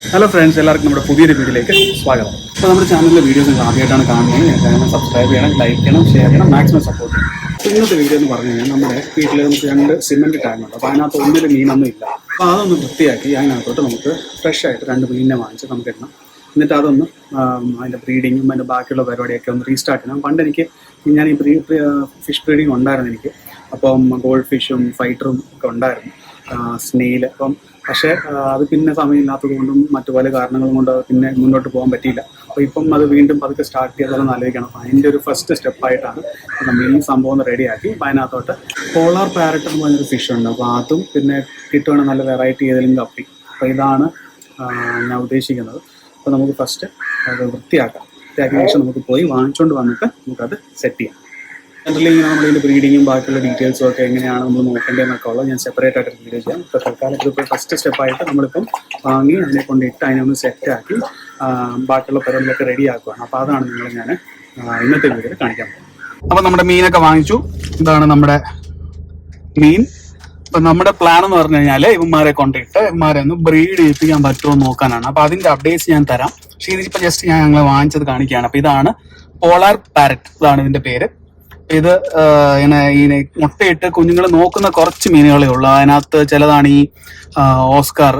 Hello friends, എല്ലാവർക്കും നമ്മുടെ പുതിയൊരു വീഡിയോയിലേക്ക് സ്വാഗതം. അപ്പോൾ നമ്മുടെ ചാനലിലെ വീഡിയോസ് നിങ്ങൾ ആദ്യമായിട്ടാണ് കാണുന്നത്, ചാനൽ സബ്സ്ക്രൈബ് ചെയ്യണം, ലൈക്ക് ചെയ്യണം, ഷെയർ ചെയ്യണം, മാക്സിമം സപ്പോർട്ട് ചെയ്യണം. അപ്പോൾ ഇന്നത്തെ വീഡിയോ എന്ന് പറഞ്ഞു കഴിഞ്ഞാൽ നമ്മുടെ വീട്ടിൽ നമുക്ക് 2 സിമെൻറ്റ് ടാങ്കുണ്ട്. അപ്പോൾ അതിനകത്ത് ഒന്നിൽ മീനൊന്നും ഇല്ല. അപ്പോൾ അതൊന്ന് വൃത്തിയാക്കി അതിനകത്തോട്ട് നമുക്ക് ഫ്രഷ് ആയിട്ട് 2 മീനിനെ വാങ്ങിച്ച് നമുക്ക് ഇടണം. എന്നിട്ട് അതൊന്ന് അതിൻ്റെ ബ്രീഡിങ്ങും അതിൻ്റെ ബാക്കിയുള്ള പരിപാടിയൊക്കെ ഒന്ന് റീസ്റ്റാർട്ട് ചെയ്യണം. പണ്ട് എനിക്ക് ഞാൻ ഈ ഫിഷ് ബ്രീഡിങ് ഉണ്ടായിരുന്നു എനിക്ക്. അപ്പം ഗോൾഡ് ഫിഷും ഫൈറ്ററും ഒക്കെ ഉണ്ടായിരുന്നു, സ്നെയിൽ. പക്ഷേ അത് പിന്നെ സമയമില്ലാത്തത് കൊണ്ടും മറ്റു പല കാരണങ്ങളും കൊണ്ട് അത് പിന്നെ മുന്നോട്ട് പോകാൻ പറ്റിയില്ല. അപ്പോൾ ഇപ്പം അത് വീണ്ടും പതുക്കെ സ്റ്റാർട്ട് ചെയ്താലൊന്ന് ആലോചിക്കണം. അപ്പോൾ അതിൻ്റെ ഒരു ഫസ്റ്റ് സ്റ്റെപ്പായിട്ടാണ് നമ്മൾ ഈ സംഭവം ഒന്ന് റെഡിയാക്കി. അപ്പോൾ അതിനകത്തോട്ട് പോളാർ പാരറ്റ് എന്ന് പറഞ്ഞൊരു ഫിഷ് ഉണ്ട്. അപ്പോൾ അതും പിന്നെ കിട്ടുവാണെങ്കിൽ നല്ല വെറൈറ്റി ഏതെങ്കിലും കപ്പി. അപ്പോൾ ഇതാണ് ഞാൻ ഉദ്ദേശിക്കുന്നത്. അപ്പോൾ നമുക്ക് ഫസ്റ്റ് അത് വൃത്തിയാക്കിയ ശേഷം നമുക്ക് പോയി വാങ്ങിച്ചുകൊണ്ട് വന്നിട്ട് നമുക്കത് സെറ്റ് ചെയ്യാം. ജനറലി ഇങ്ങനെ നമ്മളിതിൻ്റെ ബ്രീഡിങ്ങും ബാക്കിയുള്ള ഡീറ്റെയിൽസും ഒക്കെ എങ്ങനെയാണ് നമ്മൾ നോക്കേണ്ടതെന്നൊക്കെ ഉള്ളത് ഞാൻ സെപ്പറേറ്റ് ആയിട്ട് വീഡിയോ ചെയ്യാം. ഇപ്പോൾ തൽക്കാലം ഇതിപ്പോൾ ഫസ്റ്റ് സ്റ്റെപ്പായിട്ട് നമ്മളിപ്പം വാങ്ങി അതിനെ കൊണ്ടിട്ട് അതിനെ ഒന്ന് സെറ്റാക്കി ബാക്കിയുള്ള പരിപാടികളൊക്കെ റെഡി ആക്കുകയാണ്. അപ്പോൾ അതാണ് ഞാൻ ഇന്നത്തെ വീഡിയോയിൽ കാണിക്കാൻ പോകുന്നത്. അപ്പോൾ നമ്മുടെ മീനൊക്കെ വാങ്ങിച്ചു. ഇതാണ് നമ്മുടെ മീൻ. ഇപ്പം നമ്മുടെ പ്ലാൻ എന്ന് പറഞ്ഞു കഴിഞ്ഞാൽ ഇവന്മാരെ കൊണ്ടിട്ട് ഇവന്മാരെ ഒന്ന് ബ്രീഡ് ചെയ്യിപ്പിക്കാൻ പറ്റുമോ എന്ന് നോക്കാനാണ്. അപ്പോൾ അതിൻ്റെ അപ്ഡേറ്റ്സ് ഞാൻ തരാം. പക്ഷേ ഇതിപ്പോൾ ജസ്റ്റ് ഞാൻ ഞങ്ങൾ വാങ്ങിച്ചത് കാണിക്കുകയാണ്. അപ്പോൾ ഇതാണ് പോളാർ പാരറ്റ്, ഇതാണ് ഇതിൻ്റെ പേര്. ഇത് ഇങ്ങനെ ഈ മുട്ടയിട്ട് കുഞ്ഞുങ്ങൾ നോക്കുന്ന കുറച്ച് മീനുകളേ ഉള്ളൂ. അതിനകത്ത് ചിലതാണ് ഈ ഓസ്കാർ,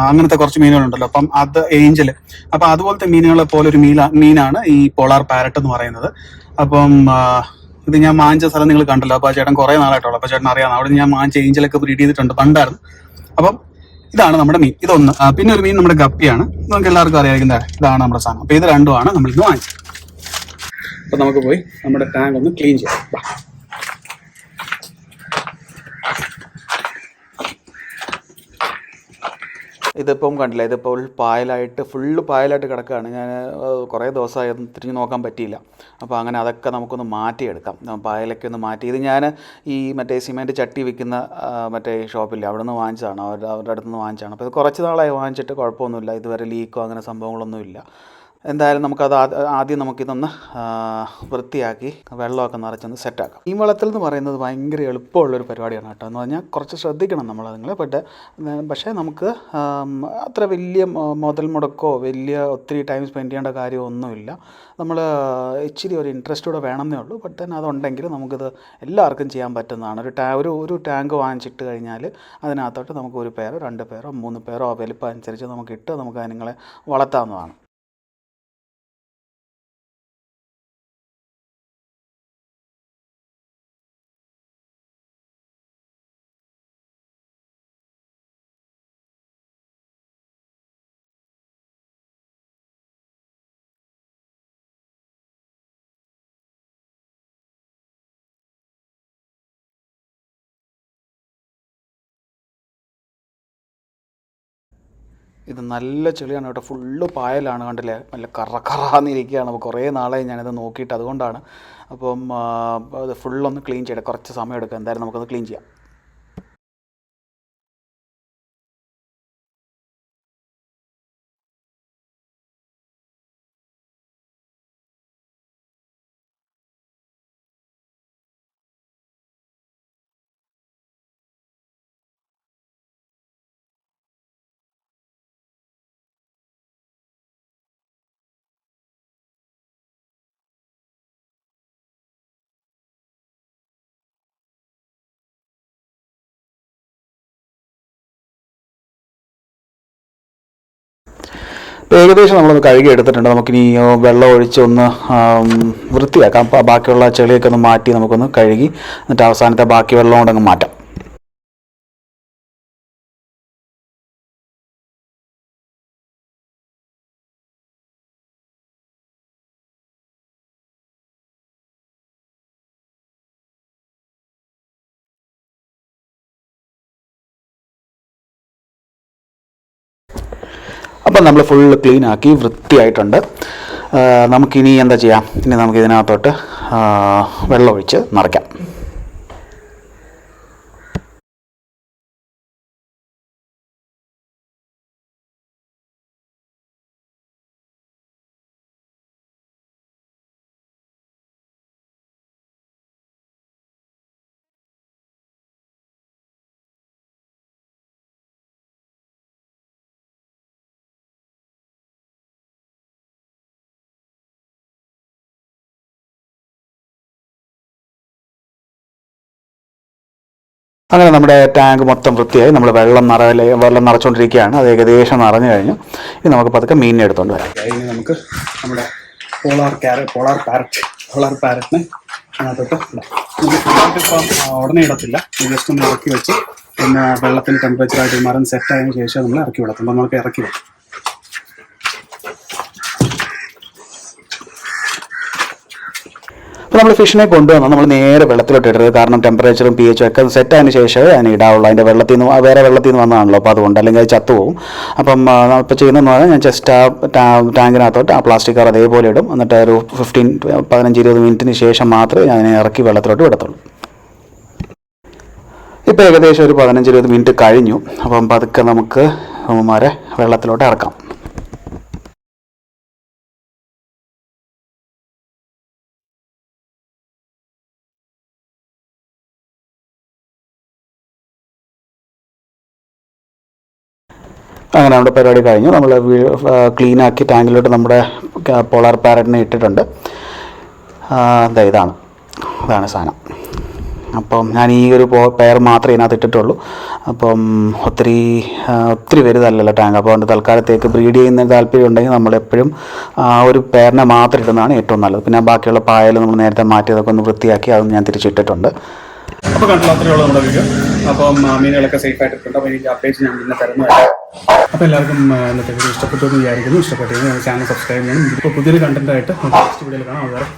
അങ്ങനത്തെ കുറച്ച് മീനുകളുണ്ടല്ലോ. അപ്പം അത് ഏഞ്ചൽ, അപ്പം അതുപോലത്തെ മീനുകളെ പോലെ ഒരു മീനാണ് ഈ പോളാർ പാരറ്റ് എന്ന് പറയുന്നത്. അപ്പം ഇത് ഞാൻ വാങ്ങിച്ച സ്ഥലം നിങ്ങൾ കണ്ടല്ലോ. അപ്പോൾ ആ ചേട്ടൻ കുറേ നാളായിട്ടുള്ളൂ. അപ്പോൾ ചേട്ടൻ അറിയാം, അവിടെ ഞാൻ വാങ്ങിച്ച ഏഞ്ചലൊക്കെ ബ്രീഡ് ചെയ്തിട്ടുണ്ട് പണ്ടായിരുന്നു. അപ്പം ഇതാണ് നമ്മുടെ മീൻ, ഇതൊന്ന്. പിന്നെ ഒരു മീൻ നമ്മുടെ ഗപ്പിയാണ്, നമുക്ക് എല്ലാവർക്കും അറിയാമായിരിക്കും. ഇതാണ് നമ്മുടെ സാധനം. അപ്പോൾ ഇത് രണ്ടുമാണ് നമ്മളിന്ന് വാങ്ങിച്ചത്. അപ്പോൾ നമുക്ക് പോയി നമ്മുടെ ടാങ്ക് ഒന്ന് ക്ലീൻ ചെയ്യാം. ഇതിപ്പം കണ്ടില്ല, ഇതിപ്പോൾ ഫുള്ള് പായലായിട്ട് കിടക്കുകയാണ്. ഞാൻ കുറേ ദിവസമായി തിരിഞ്ഞ് നോക്കാൻ പറ്റിയില്ല. അപ്പോൾ അങ്ങനെ അതൊക്കെ നമുക്കൊന്ന് മാറ്റിയെടുക്കാം. പായലൊക്കെ ഒന്ന് മാറ്റി. ഇത് ഞാൻ ഈ മറ്റേ സിമെൻറ്റ് ചട്ടി വിൽക്കുന്ന മറ്റേ ഷോപ്പില്ല, അവിടെ നിന്ന് വാങ്ങിച്ചതാണ്, അവരുടെ അടുത്ത് നിന്ന് വാങ്ങിച്ചതാണ്. അപ്പോൾ ഇത് കുറച്ച് നാളായി വാങ്ങിച്ചിട്ട്, കുഴപ്പമൊന്നുമില്ല, ഇതുവരെ ലീക്കോ അങ്ങനെ സംഭവങ്ങളൊന്നുമില്ല. എന്തായാലും നമുക്കത് ആദ്യം നമുക്കിതൊന്ന് വൃത്തിയാക്കി വെള്ളമൊക്കെ നിറച്ചൊന്ന് സെറ്റാക്കാം. മീൻ വളർത്തൽ എന്ന് പറയുന്നത് ഭയങ്കര എളുപ്പമുള്ളൊരു പരിപാടിയാണ് കേട്ടോ. എന്ന് പറഞ്ഞാൽ കുറച്ച് ശ്രദ്ധിക്കണം നമ്മളതുങ്ങളെ. പക്ഷേ നമുക്ക് അത്ര വലിയ മുതൽ മുടക്കോ ഒത്തിരി ടൈം സ്പെൻഡ് ചെയ്യേണ്ട കാര്യമൊന്നുമില്ല. നമ്മൾ ഇച്ചിരി ഒരു ഇൻട്രസ്റ്റൂടെ വേണമെന്നേ ഉള്ളൂ. അതുണ്ടെങ്കിൽ നമുക്കിത് എല്ലാവർക്കും ചെയ്യാൻ പറ്റുന്നതാണ്. ഒരു ടാങ്ക് വാങ്ങിച്ചിട്ട് കഴിഞ്ഞാൽ അതിനകത്തോട്ട് നമുക്ക് 1 പേരോ 2 പേരോ 3 പേരോ വലിപ്പം അനുസരിച്ച് നമുക്കിട്ട് നമുക്ക് അതിനുങ്ങളെ വളർത്താവുന്നതാണ്. ഇത് നല്ല ചെളിയാണ് കേട്ടോ, ഫുള്ള് പായലാണ്, കണ്ടില്ലേ, നല്ല കറന്നിരിക്കുകയാണ്. അപ്പോൾ കുറേ നാളായി ഞാനിത് നോക്കിയിട്ട്, അതുകൊണ്ടാണ്. അപ്പം അത് ഫുള്ളൊന്ന് ക്ലീൻ ചെയ്യട്ടെ, കുറച്ച് സമയം എടുക്കുക. എന്തായാലും നമുക്കത് ക്ലീൻ ചെയ്യാം. ഏകദേശം നമ്മളൊന്ന് കഴുകി എടുത്തിട്ടുണ്ട്. നമുക്കിനി വെള്ളം ഒഴിച്ച് ഒന്ന് വൃത്തിയാക്കാം. ബാക്കിയുള്ള ചെളിയൊക്കെ ഒന്ന് മാറ്റി നമുക്കൊന്ന് കഴുകി, എന്നിട്ട് അവസാനത്തെ ബാക്കി വെള്ളം കൊണ്ടങ്ങ് മാറ്റാം. അപ്പം നമ്മൾ ഫുള്ള് ക്ലീൻ ആക്കി വൃത്തിയായിട്ടുണ്ട്. നമുക്കിനി എന്താ ചെയ്യാം, ഇനി നമുക്ക് ഇതിനകത്തോട്ട് വെള്ളം ഒഴിച്ച് നിറയ്ക്കാം. അങ്ങനെ നമ്മുടെ ടാങ്ക് മൊത്തം വൃത്തിയായി. നമ്മൾ വെള്ളം നിറച്ചുകൊണ്ടിരിക്കുകയാണ്. അത് ഏകദേശം നിറഞ്ഞു കഴിഞ്ഞു. ഇനി നമുക്ക് പതുക്കെ മീനിനെ എടുത്തുകൊണ്ട് വരാം. ഇനി നമുക്ക് നമ്മുടെ പോളാർ പാരറ്റിനെ അതിനകത്തോട്ട് ഇപ്പം ഉടനെ ഇടത്തില്ല. ജസ്റ്റ് ഒന്ന് ഇറക്കി വെച്ച് പിന്നെ വെള്ളത്തിന് ടെമ്പറേച്ചറായിട്ട് മരം സെറ്റായതിനു ശേഷം നമ്മൾ ഇറക്കി വിടത്തും. അപ്പം നമുക്ക് ഇറക്കി വിടാം. അപ്പോൾ നമ്മൾ ഫിഷിനെ കൊണ്ടുവന്നാൽ നമ്മൾ നേരെ വെള്ളത്തിലോട്ട് ഇടരുത്. കാരണം ടെമ്പറേച്ചറും pH ഒക്കെ സെറ്റായതിനു ശേഷമേ അതിന് ഇടാവുള്ളൂ. അതിൻ്റെ വേറെ വെള്ളത്തിൽ നിന്ന് വന്നതാണല്ലോ, അപ്പോൾ അതുകൊണ്ട് അല്ലെങ്കിൽ അത് ചത്തുപോകും. അപ്പം ഇപ്പോൾ ചെയ്യുന്നതെന്ന് പറഞ്ഞാൽ ഞാൻ ജസ്റ്റ് ആ ടാങ്കിനകത്തോട്ട് ആ പ്ലാസ്റ്റിക് കവർ അതേപോലെ ഇടും. എന്നിട്ട് ഒരു 15-20 മിനിറ്റിന് ശേഷം മാത്രമേ ഞാൻ അതിനെ ഇറക്കി വെള്ളത്തിലോട്ട് വിടത്തുള്ളൂ. ഇപ്പോൾ ഏകദേശം ഒരു 15-20 മിനിറ്റ് കഴിഞ്ഞു. അപ്പം പതുക്കെ നമുക്ക് അവന്മാരെ വെള്ളത്തിലോട്ട് ഇറക്കാം. അങ്ങനെ നമ്മുടെ പരിപാടി കഴിഞ്ഞു. നമ്മൾ ക്ലീനാക്കി ടാങ്കിലോട്ട് നമ്മുടെ പോളാർ പാരറ്റിനെ ഇട്ടിട്ടുണ്ട്. ഇതാണ് സാധനം. അപ്പം ഞാൻ ഈ ഒരു പെയർ മാത്രമേ ഇതിനകത്ത് ഇട്ടിട്ടുള്ളൂ. അപ്പം ഒത്തിരി വലുതല്ലല്ലോ ടാങ്ക്. അപ്പോൾ അതുകൊണ്ട് തൽക്കാലത്തേക്ക് ബ്രീഡ് ചെയ്യുന്ന താല്പര്യം ഉണ്ടെങ്കിൽ നമ്മളെപ്പോഴും ഒരു പെയറിനെ മാത്രം ഇടുന്നതാണ് ഏറ്റവും നല്ലത്. പിന്നെ ബാക്കിയുള്ള പായൽ നമ്മൾ നേരത്തെ മാറ്റിയതൊക്കെ ഒന്ന് വൃത്തിയാക്കി അതും ഞാൻ തിരിച്ചിട്ടിട്ടുണ്ട്. അപ്പോൾ കണ്ടുള്ള അത്രയുള്ള നമ്മുടെ വീഡിയോ. അപ്പം മീനുകളൊക്കെ സേഫ് ആയിട്ടുണ്ട്. അപ്പോൾ എനിക്ക് അപ്ഡേറ്റ്സ് ഞാൻ പിന്നെ തരുന്നതല്ല. അപ്പോൾ എല്ലാവർക്കും ഇന്നത്തെ വീഡിയോ ഇഷ്ടപ്പെട്ടു എന്ന് വിചാരിക്കുന്നു. ഇഷ്ടപ്പെട്ടെങ്കിൽ ചാനൽ സബ്സ്ക്രൈബ് ചെയ്യണം. ഇപ്പോൾ പുതിയൊരു കണ്ടൻറ്റായിട്ട് നെക്സ്റ്റ് വീഡിയോയിൽ കാണാം.